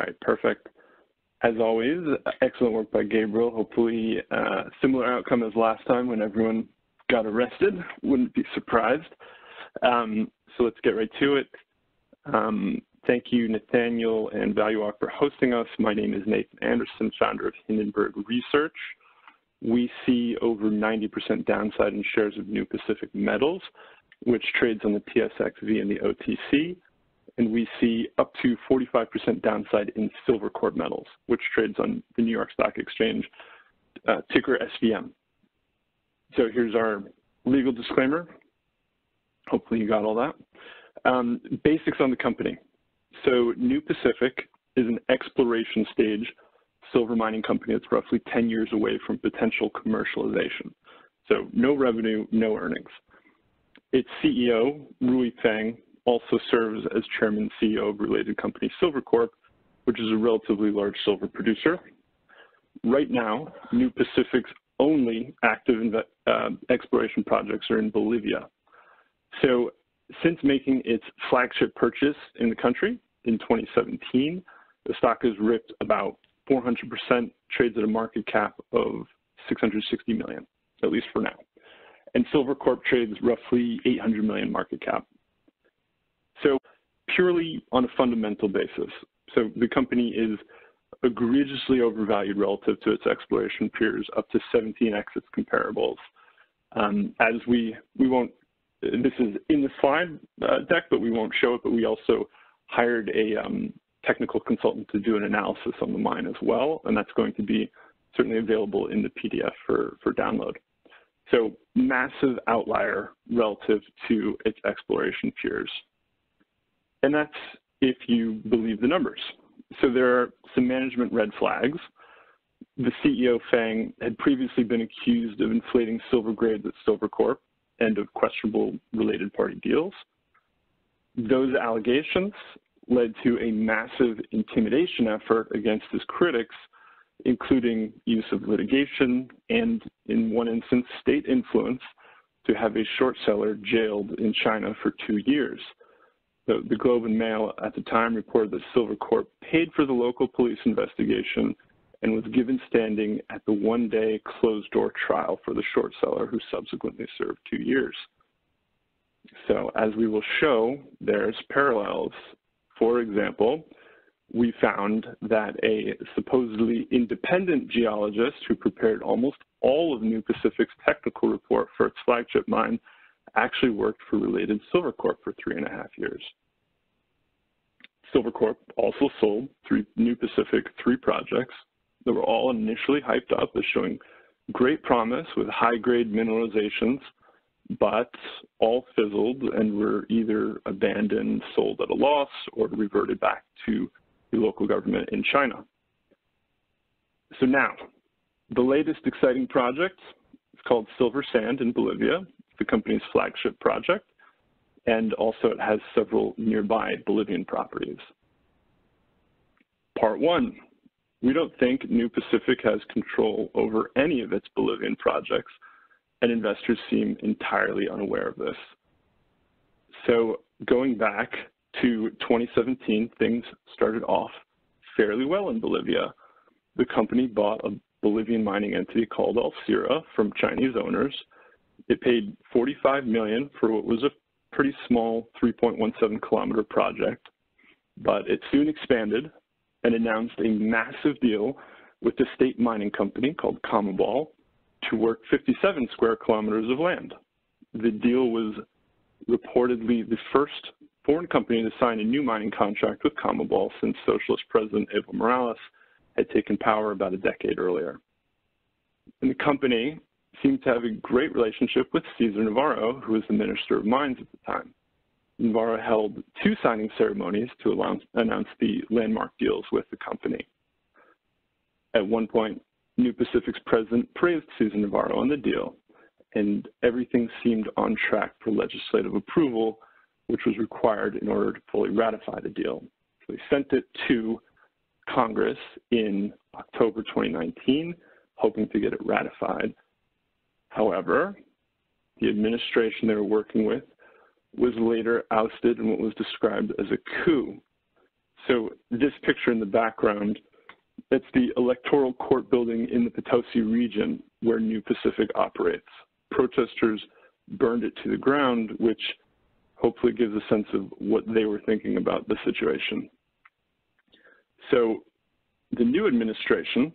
right, perfect. As always, excellent work by Gabriel. Hopefully, similar outcome as last time when everyone got arrested. Wouldn't be surprised. So let's get right to it. Thank you, Nathaniel and ValueWalk, for hosting us. My name is Nathan Anderson, founder of Hindenburg Research. We see over 90% downside in shares of New Pacific Metals, which trades on the TSXV and the OTC. And we see up to 45% downside in Silvercorp Metals, which trades on the New York Stock Exchange, ticker SVM. So here's our legal disclaimer. Hopefully you got all that. Basics on the company. So New Pacific is an exploration stage silver mining company that's roughly 10 years away from potential commercialization. So no revenue, no earnings. Its CEO, Rui Feng, also serves as chairman and CEO of related company Silvercorp, which is a relatively large silver producer. Right now, New Pacific's only active exploration projects are in Bolivia. So since making its flagship purchase in the country in 2017, the stock has ripped about 400%, trades at a market cap of $660 million, at least for now. And Silvercorp trades roughly 800 million market cap. So purely on a fundamental basis. So the company is egregiously overvalued relative to its exploration peers, up to 17x its comparables. As we won't, this is in the slide deck, but we won't show it, but we also hired a technical consultant to do an analysis on the mine as well, and that's going to be certainly available in the PDF for download. So massive outlier relative to its exploration peers. And that's if you believe the numbers. So there are some management red flags. The CEO, Feng, had previously been accused of inflating silver grades at Silvercorp and of questionable related party deals. Those allegations led to a massive intimidation effort against his critics, including use of litigation and, in one instance, state influence to have a short seller jailed in China for 2 years. The Globe and Mail at the time reported that Silvercorp paid for the local police investigation and was given standing at the one-day closed-door trial for the short seller, who subsequently served 2 years. So as we will show, there's parallels. For example, we found that a supposedly independent geologist who prepared almost all of New Pacific's technical report for its flagship mine actually worked for related Silvercorp for 3.5 years. Silvercorp also sold New Pacific 3 projects that were all initially hyped up as showing great promise with high-grade mineralizations, but all fizzled and were either abandoned, sold at a loss, or reverted back to the local government in China. So now, the latest exciting project is called Silver Sand in Bolivia, the company's flagship project, and also it has several nearby Bolivian properties. Part 1, we don't think New Pacific has control over any of its Bolivian projects, and investors seem entirely unaware of this. So going back to 2017, things started off fairly well in Bolivia. The company bought a Bolivian mining entity called Alcira from Chinese owners. It paid $45 million for what was a pretty small 3.17 kilometer project, but it soon expanded and announced a massive deal with the state mining company called Comabol to work 57 square kilometers of land. The deal was reportedly the first foreign company to sign a new mining contract with Comabol since Socialist President Evo Morales had taken power about a decade earlier. And the company seemed to have a great relationship with Cesar Navarro, who was the Minister of Mines at the time. Navarro held 2 signing ceremonies to announce the landmark deals with the company. At one point, New Pacific's president praised Cesar Navarro on the deal, and everything seemed on track for legislative approval, which was required in order to fully ratify the deal. So they sent it to Congress in October 2019, hoping to get it ratified. However, the administration they were working with was later ousted in what was described as a coup. So this picture in the background, that's the electoral court building in the Potosi region where New Pacific operates. Protesters burned it to the ground, which hopefully gives a sense of what they were thinking about the situation. So the new administration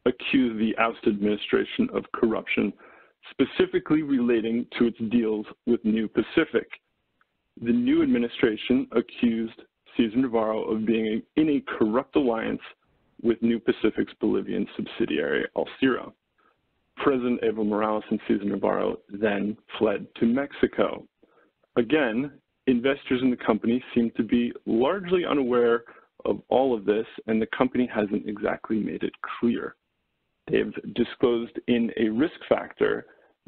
accused the ousted administration of corruption, specifically relating to its deals with New Pacific. The new administration accused Cesar Navarro of being in a corrupt alliance with New Pacific's Bolivian subsidiary, Alcira. President Evo Morales and Cesar Navarro then fled to Mexico. Again, investors in the company seem to be largely unaware of all of this, and the company hasn't exactly made it clear. They've disclosed in a risk factor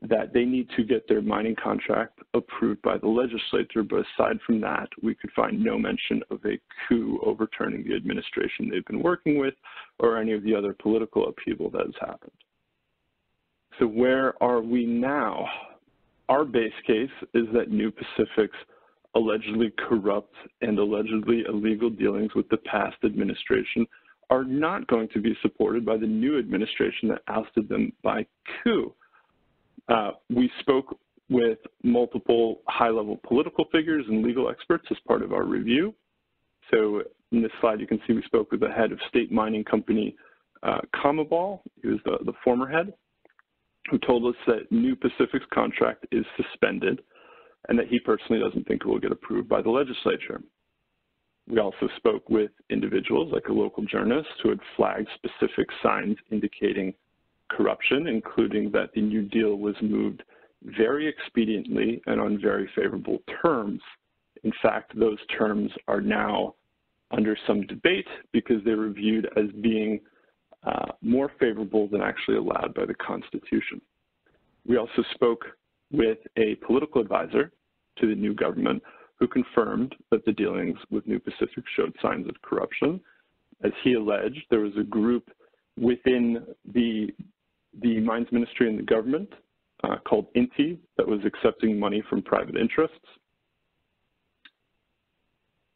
that they need to get their mining contract approved by the legislature, but aside from that, we could find no mention of a coup overturning the administration they've been working with or any of the other political upheaval that has happened. So where are we now? Our base case is that New Pacific's allegedly corrupt and allegedly illegal dealings with the past administration are not going to be supported by the new administration that ousted them by coup. We spoke with multiple high-level political figures and legal experts as part of our review. So in this slide, you can see we spoke with the head of state mining company Comabol, he was the former head, who told us that New Pacific's contract is suspended and that he personally doesn't think it will get approved by the legislature. We also spoke with individuals like a local journalist who had flagged specific signs indicating corruption, including that the new deal was moved very expediently and on very favorable terms. In fact, those terms are now under some debate because they were viewed as being more favorable than actually allowed by the Constitution. We also spoke with a political advisor to the new government who confirmed that the dealings with New Pacific showed signs of corruption. As he alleged, there was a group within the Mines Ministry and the government called INTI that was accepting money from private interests.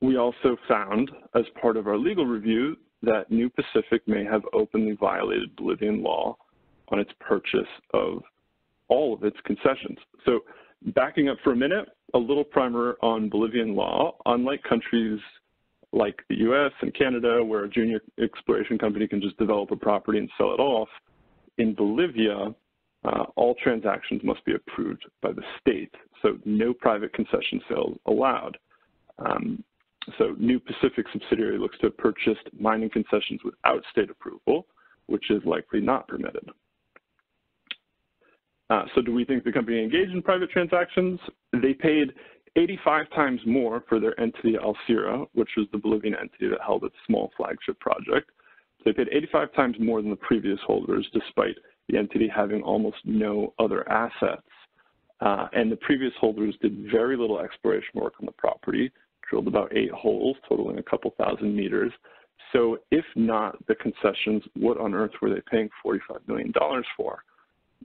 We also found, as part of our legal review, that New Pacific may have openly violated Bolivian law on its purchase of all of its concessions. So backing up for a minute, a little primer on Bolivian law. Unlike countries like the US and Canada, where a junior exploration company can just develop a property and sell it off, in Bolivia, all transactions must be approved by the state, so no private concession sales allowed. So New Pacific subsidiary looks to have purchased mining concessions without state approval, which is likely not permitted. So do we think the company engaged in private transactions? They paid 85 times more for their entity Alcira, which was the Bolivian entity that held its small flagship project. They paid 85 times more than the previous holders, despite the entity having almost no other assets. And the previous holders did very little exploration work on the property, drilled about 8 holes, totaling a couple thousand meters. So if not the concessions, what on earth were they paying $45 million for?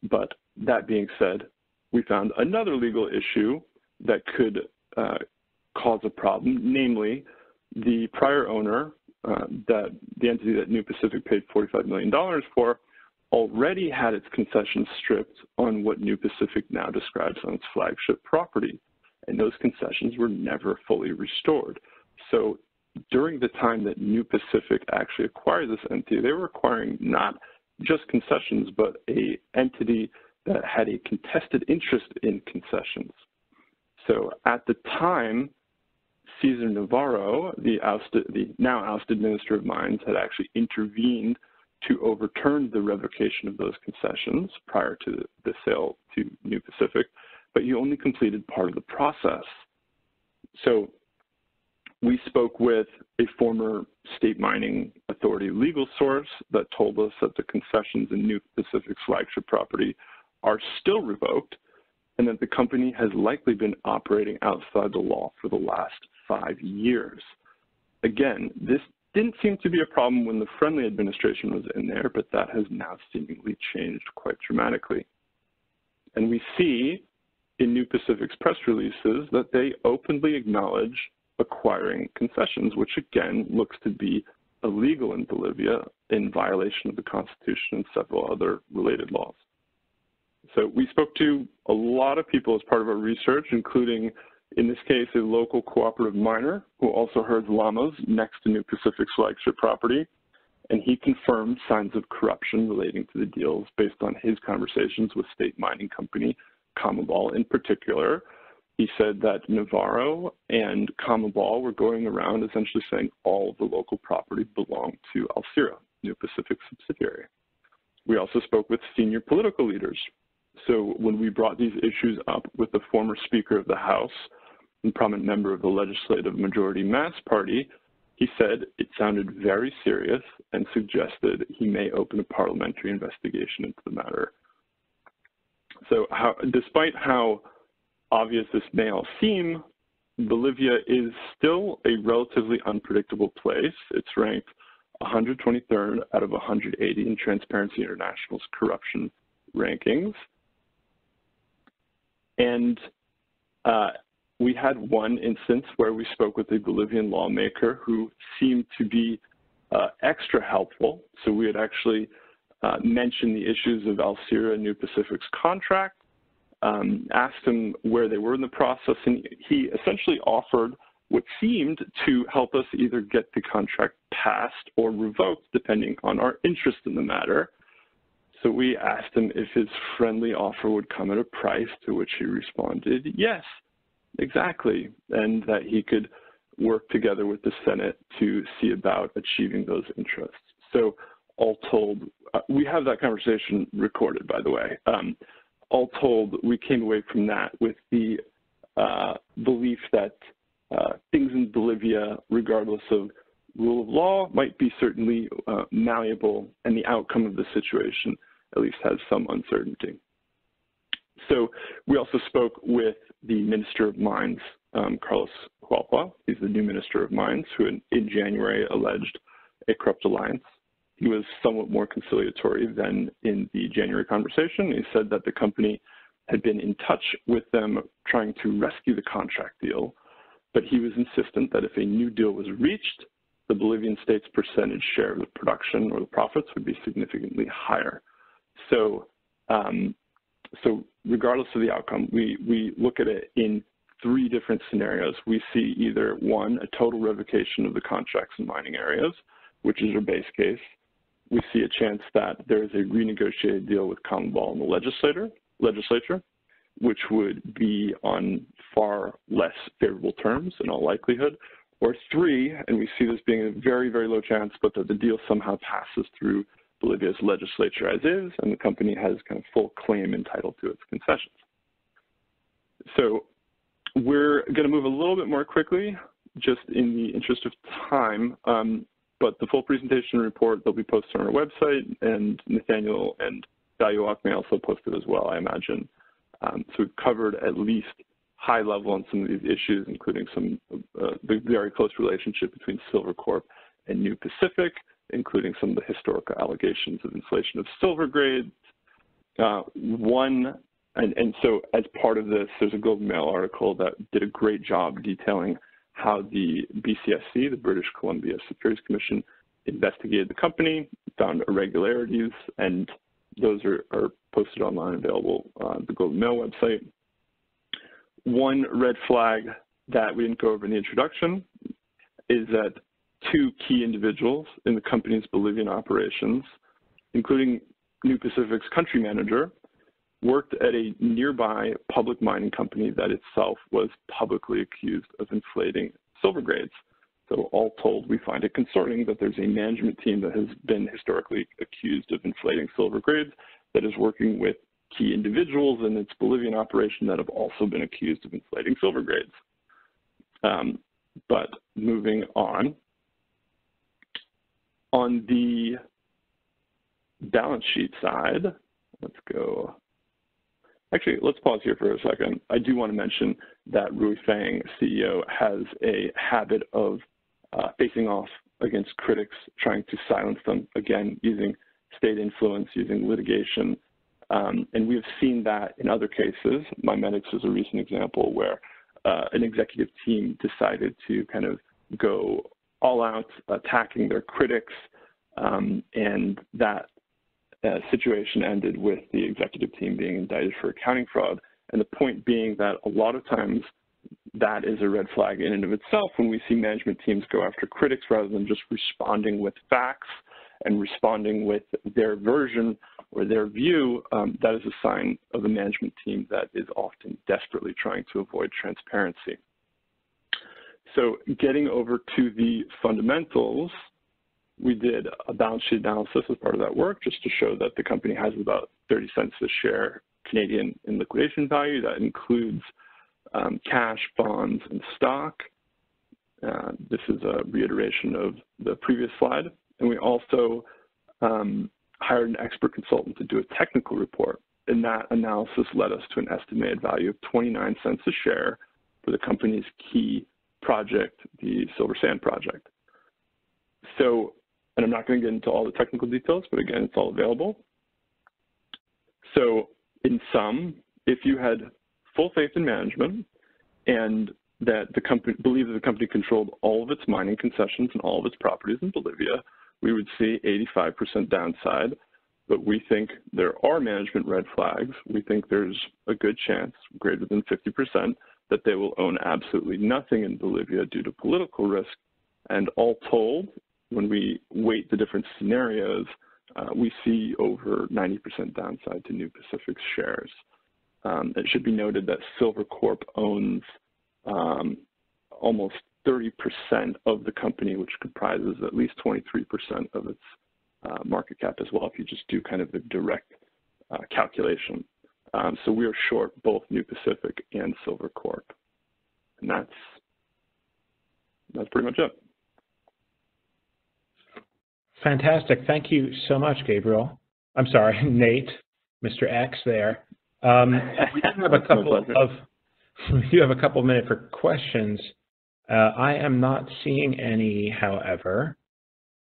But that being said, we found another legal issue that could cause a problem, namely the prior owner, that the entity that New Pacific paid $45 million for, already had its concessions stripped on what New Pacific now describes on its flagship property, and those concessions were never fully restored. So during the time that New Pacific actually acquired this entity, they were acquiring not just concessions, but an entity that had a contested interest in concessions. So at the time, Cesar Navarro, the now ousted Minister of Mines, had actually intervened to overturn the revocation of those concessions prior to the sale to New Pacific, but he only completed part of the process. So we spoke with a former state mining authority legal source that told us that the concessions in New Pacific's flagship property are still revoked, and that the company has likely been operating outside the law for the last 5 years. Again, this didn't seem to be a problem when the friendly administration was in there, but that has now seemingly changed quite dramatically. And we see in New Pacific's press releases that they openly acknowledge acquiring concessions, which again looks to be illegal in Bolivia in violation of the Constitution and several other related laws. So we spoke to a lot of people as part of our research, including, in this case, a local cooperative miner who also herds llamas next to New Pacific's flagship property. And he confirmed signs of corruption relating to the deals based on his conversations with state mining company Comabol in particular. He said that Navarro and Comabol were going around essentially saying all of the local property belonged to Alcira, New Pacific's subsidiary. We also spoke with senior political leaders. So when we brought these issues up with the former Speaker of the House and prominent member of the Legislative Majority Mass Party, he said it sounded very serious and suggested he may open a parliamentary investigation into the matter. So despite how obvious this may all seem, Bolivia is still a relatively unpredictable place. It's ranked 123rd out of 180 in Transparency International's corruption rankings. And we had one instance where we spoke with a Bolivian lawmaker who seemed to be extra helpful. So we had actually mentioned the issues of Alcira and New Pacific's contract, asked him where they were in the process, and he essentially offered what seemed to help us either get the contract passed or revoked, depending on our interest in the matter. So we asked him if his friendly offer would come at a price, to which he responded, yes, exactly, and that he could work together with the Senate to see about achieving those interests. So all told, we have that conversation recorded, by the way. All told, we came away from that with the belief that things in Bolivia, regardless of rule of law, might be certainly malleable, and the outcome of the situation at least has some uncertainty. So we also spoke with the Minister of Mines, Carlos Hualpa. He's the new Minister of Mines, who in January alleged a corrupt alliance. He was somewhat more conciliatory than in the January conversation. He said that the company had been in touch with them trying to rescue the contract deal, but he was insistent that if a new deal was reached, the Bolivian state's percentage share of the production or the profits would be significantly higher. So, so regardless of the outcome, we look at it in three different scenarios. We see either one, a total revocation of the contracts in mining areas, which is our base case. We see a chance that there is a renegotiated deal with Comabol and the legislature, which would be on far less favorable terms in all likelihood. Or three, and we see this being a very, very low chance, but that the deal somehow passes through Bolivia's legislature as is, and the company has kind of full claim and title to its concessions. So we're going to move a little bit more quickly, just in the interest of time, but the full presentation report, they'll be posted on our website, and Nathaniel and Dayuak may also post it as well, I imagine. So we've covered at least high level on some of these issues, including some the very close relationship between Silvercorp and New Pacific, including some of the historical allegations of inflation of silver grades. And so as part of this, there's a Globe and Mail article that did a great job detailing how the BCSC, the British Columbia Securities Commission, investigated the company, found irregularities, and those are posted online, available on the Globe and Mail website. One red flag that we didn't go over in the introduction is that two key individuals in the company's Bolivian operations, including New Pacific's country manager, worked at a nearby public mining company that itself was publicly accused of inflating silver grades. So all told, we find it concerning that there's a management team that has been historically accused of inflating silver grades that is working with key individuals in its Bolivian operation that have also been accused of inflating silver grades. But moving on the balance sheet side, let's go. Actually, let's pause here for a second. I do want to mention that Rui Fang, CEO, has a habit of facing off against critics, trying to silence them, again, using state influence, using litigation. And we have seen that in other cases. MiMedx is a recent example where an executive team decided to kind of go all out attacking their critics, and that situation ended with the executive team being indicted for accounting fraud. And the point being that a lot of times that is a red flag in and of itself when we see management teams go after critics rather than just responding with facts and responding with their version or their view. That is a sign of a management team that is often desperately trying to avoid transparency. So getting over to the fundamentals, we did a balance sheet analysis as part of that work just to show that the company has about 30 cents a share Canadian in liquidation value. That includes cash, bonds, and stock. This is a reiteration of the previous slide. And we also hired an expert consultant to do a technical report. And that analysis led us to an estimated value of 29 cents a share for the company's key project, the Silver Sand project. So, and I'm not going to get into all the technical details, but again, it's all available. So in sum, if you had full faith in management and that the company believed that the company controlled all of its mining concessions and all of its properties in Bolivia, we would see 85% downside. But we think there are management red flags. We think there's a good chance, greater than 50%, that they will own absolutely nothing in Bolivia due to political risk. And all told, when we weight the different scenarios, we see over 90% downside to New Pacific's shares. It should be noted that Silvercorp owns almost 30% of the company, which comprises at least 23% of its market cap as well, if you just do kind of the direct calculation. So we are short both New Pacific and Silvercorp. And that's pretty much it. Fantastic. Thank you so much, Gabriel. I'm sorry, Nate, Mr. X there. We do have a couple of minutes for questions. I am not seeing any, however.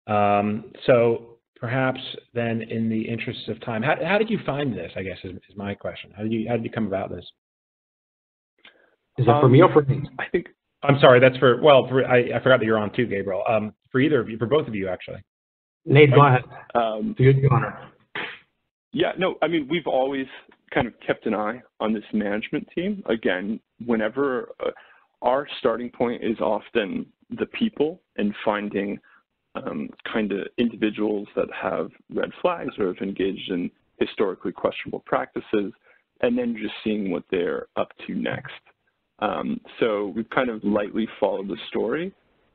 So perhaps then, in the interest of time, how did you find this? I guess is my question. How did you come about this? Is that for me or for Nate? I think. I'm sorry. That's for I forgot that you're on too, Gabriel. For either of you, for both of you, actually. Nate, go ahead. You're the honor. Yeah, no, I mean, we've always kind of kept an eye on this management team. Again, whenever our starting point is often the people and finding kind of individuals that have red flags or have engaged in historically questionable practices, and then just seeing what they're up to next. So we've kind of lightly followed the story,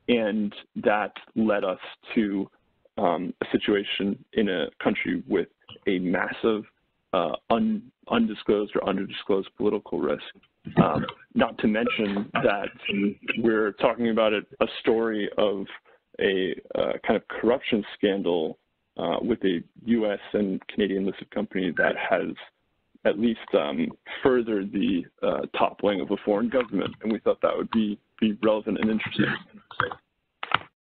and that led us to a situation in a country with a massive undisclosed or underdisclosed political risk. Not to mention that we're talking about a story of a kind of corruption scandal with a U.S. and Canadian listed company that has at least furthered the toppling of a foreign government, and we thought that would be relevant and interesting.